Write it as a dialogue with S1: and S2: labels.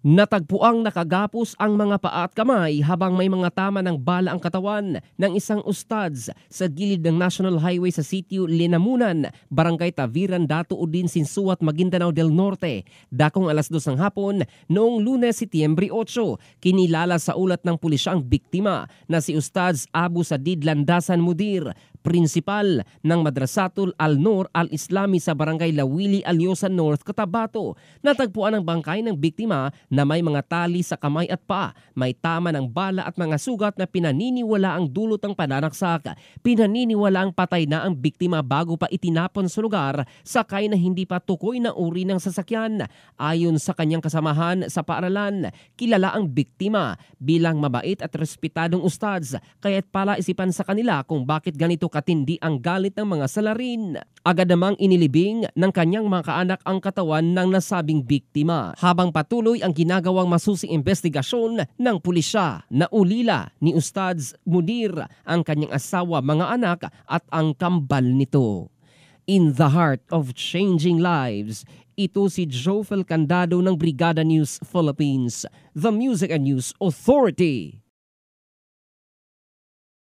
S1: Natagpuang nakagapos ang mga paa at kamay habang may mga tama ng bala ang katawan ng isang ustads sa gilid ng National Highway sa sitio Linamunan, Barangay Taviran, Dato Udin, Sinsuat, Maguindanao del Norte. Dakong 2:00 ng hapon noong Lunes, Setyembre 8. Kinilala sa ulat ng pulisya ang biktima na si Ustads Abu Sadid Landasan Mudir, prinsipal ng Madrasatul Al-Nur Al-Islami sa Barangay Lawili, Alyosa North, Cotabato. Natagpuan ang bangkay ng biktima na may mga tali sa kamay at paa, may tama ng bala at mga sugat na pinaniniwala ang dulot ng pananaksak. Pinaniniwala ang patay na ang biktima bago pa itinapon sa lugar, sakay na hindi pa tukoy na uri ng sasakyan. Ayon sa kanyang kasamahan sa paaralan, kilala ang biktima bilang mabait at respetadong ustads, kaya't pala isipan sa kanila kung bakit ganito katindi ang galit ng mga salarin. Agad namang inilibing ng kanyang mga kaanak ang katawan ng nasabing biktima. Habang patuloy ang ginagawang masusing investigasyon ng pulisya, naulila ni Ustads Mudir ang kanyang asawa, mga anak at ang kambal nito. In the heart of changing lives, ito si Jofel Candado ng Brigada News Philippines, the Music and News Authority.